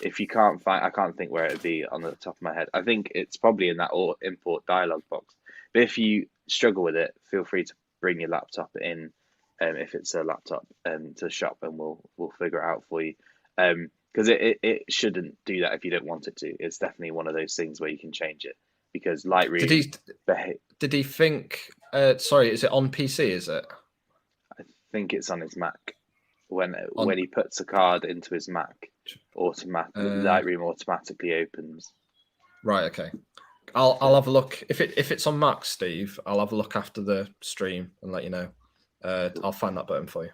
If you can't find, I can't think where it would be on the top of my head. I think it's probably in that import dialog box. But if you struggle with it, feel free to bring your laptop in, if it's a laptop, to the shop, and we'll figure it out for you. Because it shouldn't do that if you don't want it to. It's definitely one of those things where you can change it, because Lightroom. Did he think? Sorry, is it on PC? Is it? I think it's on his Mac. When he puts a card into his Mac, Lightroom automatically opens. Right. Okay. I'll have a look. If it's on Mac, Steve, I'll have a look after the stream and let you know. I'll find that button for you.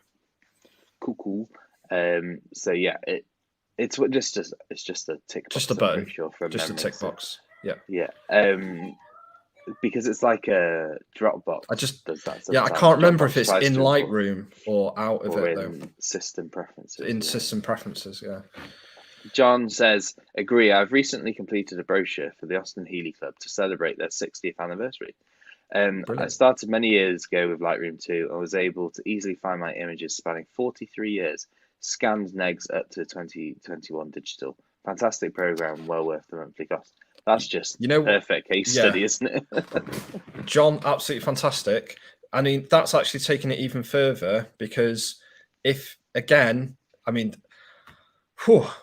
Cool. So yeah, it's just a tick box. Just a button. Sure, just a tick box. Yeah. Yeah. Because it's like a Dropbox. Does that sometimes. I can't remember if it's in Lightroom or out of it, though. System preferences. In system preferences, yeah. John says, agree. I've recently completed a brochure for the Austin Healey Club to celebrate their 60th anniversary. I started many years ago with Lightroom 2 and was able to easily find my images spanning 43 years, scanned negs up to 2021 digital. Fantastic program, well worth the monthly cost. That's just perfect case study, isn't it? John, absolutely fantastic. I mean, that's actually taking it even further, because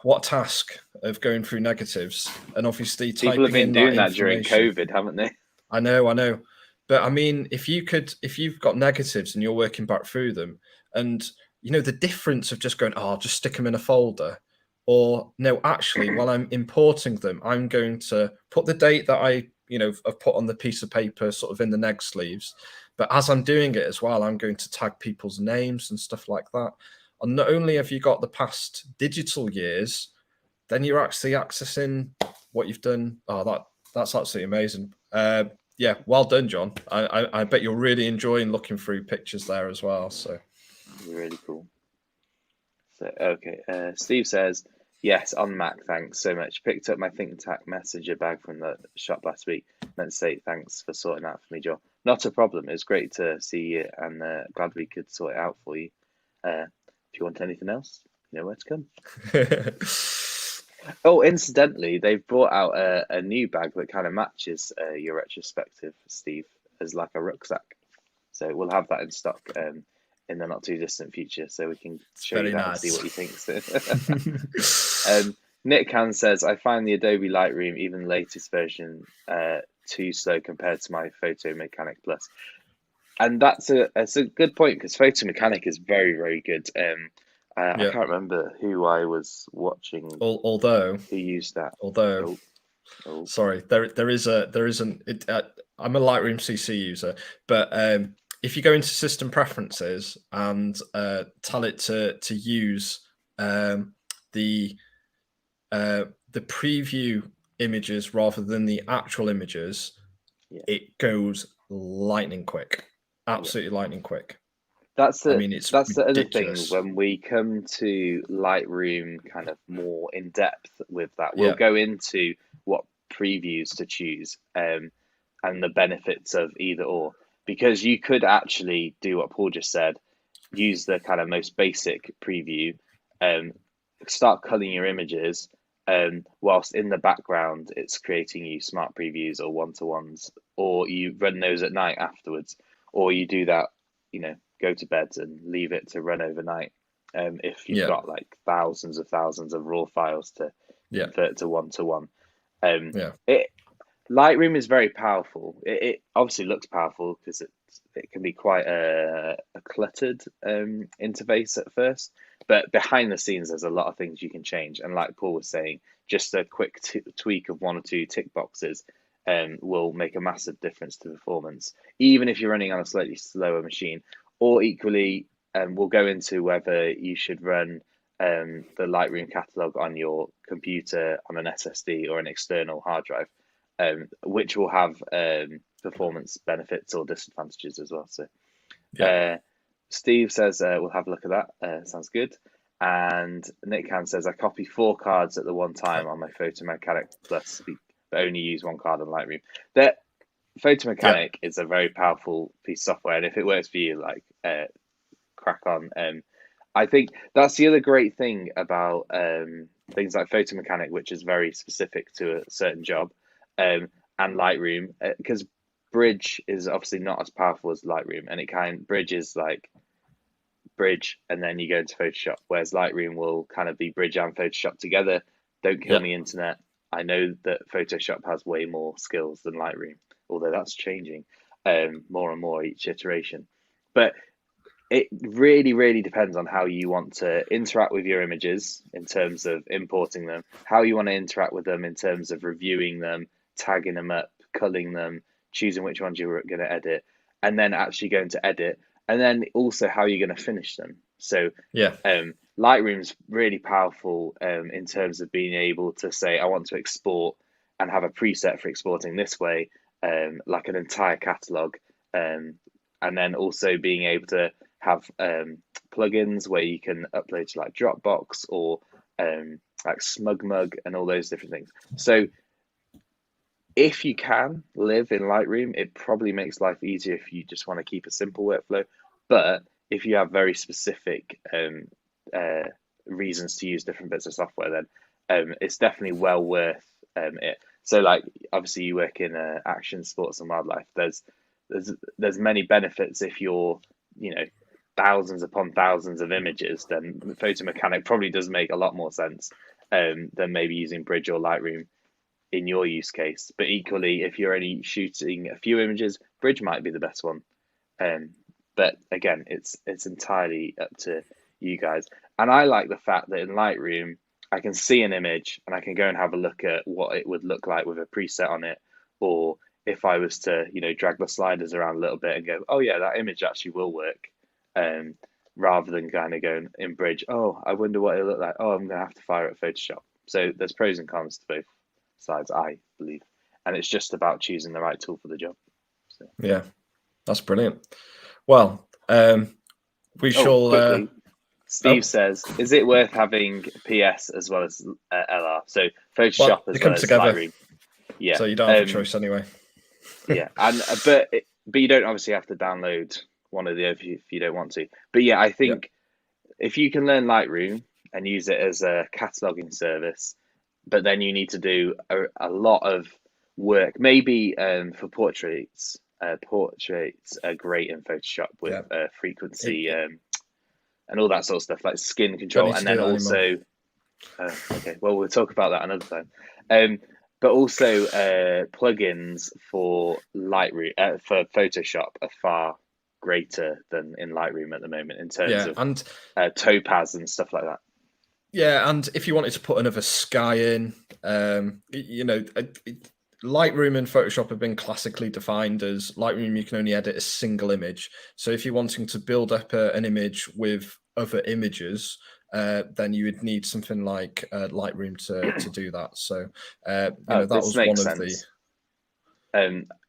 what task of going through negatives, and obviously people have been doing that during COVID, haven't they? I know. But I mean, if you've got negatives and you're working back through them, and the difference of just going, I'll just stick them in a folder, or no, actually, while I'm importing them, I'm going to put the date that I have put on the piece of paper sort of in the neg sleeves. But as I'm doing it as well, I'm going to tag people's names and stuff like that. And not only have you got the past digital years, then you're actually accessing what you've done. Oh, that's absolutely amazing. Yeah, well done, John. I bet you're really enjoying looking through pictures there as well. So really cool. So okay, Steve says, yes, on Mac, thanks so much. Picked up my ThinkTac messenger bag from the shop last week. Meant to say thanks for sorting that for me, John. Not a problem. It was great to see you, and glad we could sort it out for you. If you want anything else, you know where to come. Oh, incidentally, they've brought out a new bag that kind of matches your retrospective, Steve, as like a rucksack. So we'll have that in stock in the not too distant future, so we can show you that and see what you think. Nick Can says, I find the Adobe Lightroom, even the latest version, too slow compared to my Photo Mechanic Plus. And that's a good point, because Photo Mechanic is very, very good. I can't remember who I was watching. Although who used that. Sorry, there isn't. I'm a Lightroom CC user, but if you go into system preferences and tell it to use the preview images rather than the actual images, it goes lightning quick, absolutely lightning quick. That's the other thing. When we come to Lightroom kind of more in depth with that, we'll go into what previews to choose and the benefits of either or. Because you could actually do what Paul just said, use the kind of most basic preview, start culling your images, whilst in the background it's creating you smart previews or one-to-ones, or you run those at night afterwards, or you do that, go to bed and leave it to run overnight. If you've got like thousands of raw files to convert to one-to-one. Lightroom is very powerful. It obviously looks powerful because it can be quite a cluttered interface at first, but behind the scenes, there's a lot of things you can change. And like Paul was saying, just a quick tweak of one or two tick boxes will make a massive difference to performance, even if you're running on a slightly slower machine. Or equally, we'll go into whether you should run the Lightroom catalog on your computer on an SSD or an external hard drive, which will have performance benefits or disadvantages as well. So, Steve says we'll have a look at that. Sounds good. And Nick Can says I copy 4 cards at the one time on my Photo Mechanic Plus, but only use 1 card on Lightroom. That Photo Mechanic is a very powerful piece of software, and if it works for you, like crack on. I think that's the other great thing about things like Photo Mechanic, which is very specific to a certain job, and Lightroom, because Bridge is obviously not as powerful as Lightroom, and Bridge is like Bridge, and then you go into Photoshop, whereas Lightroom will kind of be Bridge and Photoshop together. Don't kill me, internet. I know that Photoshop has way more skills than Lightroom, although that's changing more and more each iteration. But it really, really depends on how you want to interact with your images in terms of importing them, how you want to interact with them in terms of reviewing them, tagging them up, culling them, choosing which ones you're going to edit, and then actually going to edit, and then also how you're going to finish them. So Lightroom's really powerful in terms of being able to say, I want to export and have a preset for exporting this way, like an entire catalog, and then also being able to have plugins where you can upload to like Dropbox or like SmugMug and all those different things. So if you can live in Lightroom, it probably makes life easier if you just want to keep a simple workflow. But if you have very specific reasons to use different bits of software, then it's definitely well worth it. So like obviously you work in action, sports and wildlife. There's many benefits if you're, thousands upon thousands of images, then Photo Mechanic probably does make a lot more sense than maybe using Bridge or Lightroom in your use case. But equally, if you're only shooting a few images, Bridge might be the best one. But again, it's entirely up to you guys. And I like the fact that in Lightroom, I can see an image and I can go and have a look at what it would look like with a preset on it. Or if I was to, drag the sliders around a little bit and go, oh yeah, that image actually will work. Rather than kind of going in Bridge, oh, I wonder what it'll look like. Oh, I'm going to have to fire at Photoshop. So there's pros and cons to both sides, I believe. And it's just about choosing the right tool for the job. So. Yeah, that's brilliant. Well, we shall... Quickly, Steve says, is it worth having PS as well as LR? So Photoshop as well as together. Lightroom. Yeah. So you don't have a choice anyway. Yeah, and but you don't obviously have to download one or the other if you don't want to. But yeah, I think if you can learn Lightroom and use it as a cataloging service, but then you need to do a lot of work, maybe for portraits. Portraits are great in Photoshop with frequency and all that sort of stuff, like skin control, and then also okay, well, we'll talk about that another time. But also plugins for Lightroom for Photoshop are far greater than in Lightroom at the moment in terms of and Topaz and stuff like that. Yeah, and if you wanted to put another sky in, Lightroom and Photoshop have been classically defined as Lightroom, you can only edit a single image. So if you're wanting to build up an image with other images, then you would need something like Lightroom to do that. So that was one of the.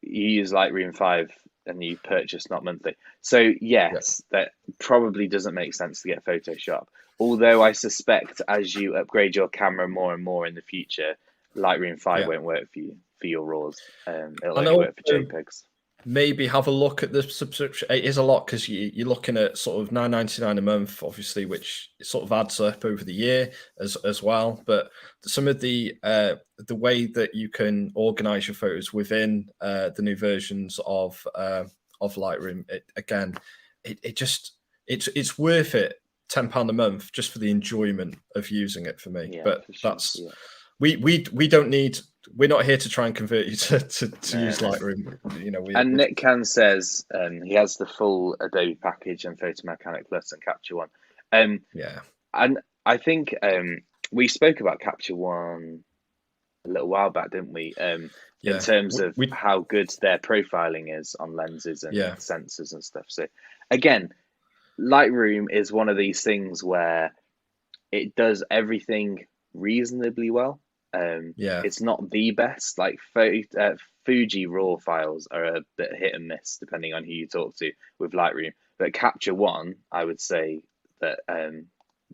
You use Lightroom 5 and you purchase not monthly. So yes, that probably doesn't make sense to get Photoshop. Although I suspect as you upgrade your camera more and more in the future, Lightroom 5 won't work for you for your RAWs. It'll only work for JPEGs. Maybe have a look at the subscription. It is a lot because you're looking at sort of $9.99 a month, obviously, which sort of adds up over the year as well. But some of the way that you can organize your photos within the new versions of Lightroom, it's worth it. £10 a month just for the enjoyment of using it for me. Yeah, but that's we don't need we're not here to try and convert you to No, use no. Lightroom. And Nick Can says he has the full Adobe package and Photo Mechanic Plus and Capture One. Yeah. And I think we spoke about Capture One a little while back, didn't we? In terms of how good their profiling is on lenses and sensors and stuff. So again, Lightroom is one of these things where it does everything reasonably well. It's not the best. Like Fuji RAW files are a bit hit and miss depending on who you talk to with Lightroom. But Capture One, I would say that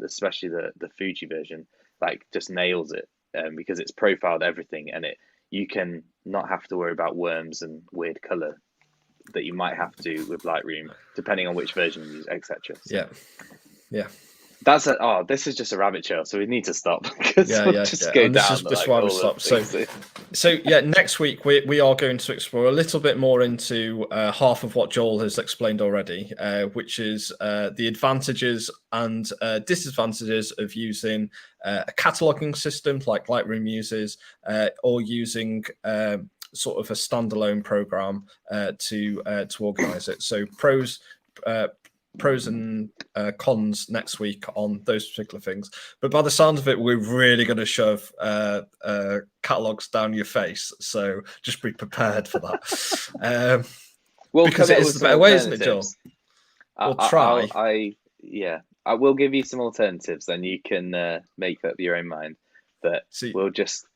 especially the Fuji version, like just nails it because it's profiled everything, and you can not have to worry about worms and weird color that you might have to with Lightroom depending on which version you use, etc. So, yeah. This is just a rabbit trail, so we need to stop because just go and down. This is why we stop. So next week we are going to explore a little bit more into half of what Joel has explained already, which is the advantages and disadvantages of using a cataloging system like Lightroom uses, or using sort of a standalone program to organize it. So pros and cons next week on those particular things. But by the sound of it, we're really going to shove catalogs down your face. So just be prepared for that. Because it is the better way, isn't it, Joel? We'll try. I will give you some alternatives, then you can make up your own mind. But we'll just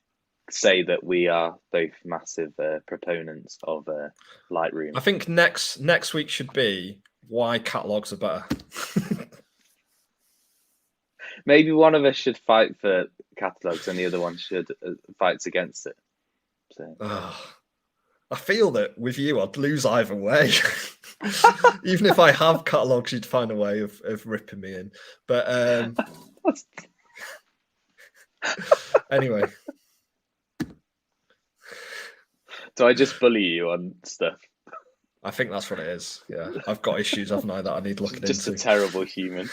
say that we are both massive proponents of Lightroom. I think next week should be why catalogs are better. Maybe one of us should fight for catalogs and the other one should fights against it. So. I feel that with you, I'd lose either way. Even if I have catalogs, you'd find a way of ripping me in. But anyway. Do I just bully you on stuff? I think that's what it is. Yeah, I've got issues, haven't I, that I need looking just into. Just a terrible human.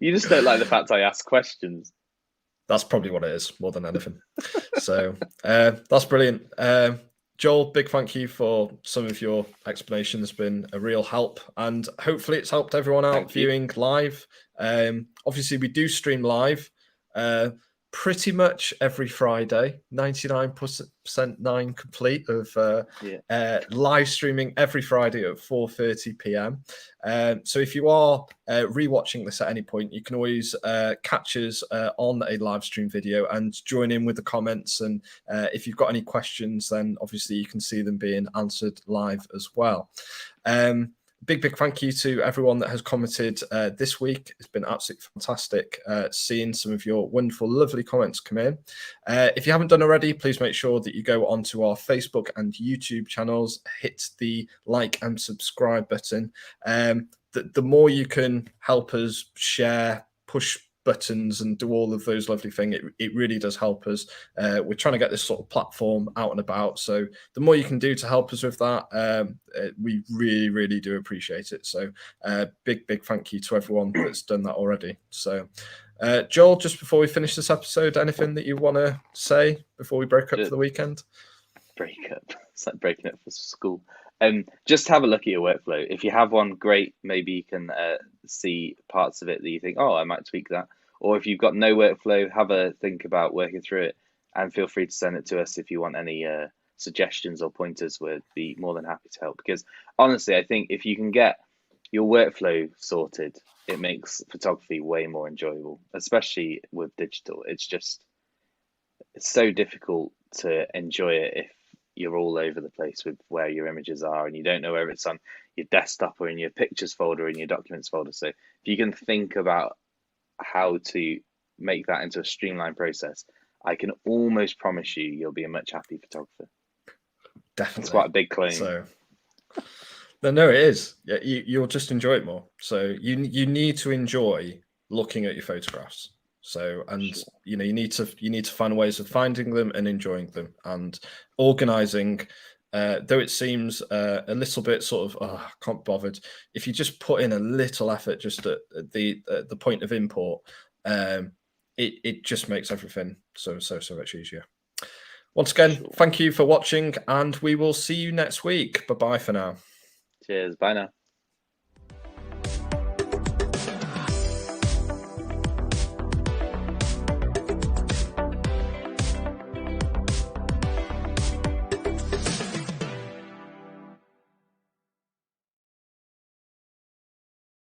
You just don't like the fact I ask questions. That's probably what it is, more than anything. So that's brilliant. Joel, big thank you for some of your explanation. It's been a real help, and hopefully it's helped everyone out viewing live. Obviously, we do stream live pretty much every Friday, 99% complete of live streaming every Friday at 4:30 p.m. So if you are rewatching this at any point, you can always catch us on a live stream video and join in with the comments. And if you've got any questions, then obviously you can see them being answered live as well. Big thank you to everyone that has commented this week. It's been absolutely fantastic seeing some of your wonderful, lovely comments come in. If you haven't done already, please make sure that you go onto our Facebook and YouTube channels, hit the like and subscribe button. The more you can help us share, push buttons and do all of those lovely things, it really does help us. We're trying to get this sort of platform out and about, so the more you can do to help us with that, we really do appreciate it. So big thank you to everyone that's done that already. So Joel, just before we finish this episode, anything that you want to say before we break up for the weekend? Break up. It's like breaking up for school. Just have a look at your workflow. If you have one, great. Maybe you can see parts of it that you think, oh, I might tweak that. Or if you've got no workflow, have a think about working through it, and feel free to send it to us if you want any suggestions or pointers. We'd be more than happy to help. Because honestly, I think if you can get your workflow sorted, it makes photography way more enjoyable, especially with digital. It's so difficult to enjoy it if you're all over the place with where your images are and you don't know whether it's on your desktop or in your pictures folder or in your documents folder. So if you can think about how to make that into a streamlined process, I can almost promise you'll be a much happier photographer. Definitely. It's quite a big claim. So no, it is. Yeah, you'll just enjoy it more. So you need to enjoy looking at your photographs. So, and sure. You need to find ways of finding them and enjoying them, and organizing. Though it seems a little bit sort of can't be bothered, if you just put in a little effort just at the point of import, it just makes everything so much easier. Once again, thank you for watching, and we will see you next week. Bye-bye for now. Cheers. Bye now.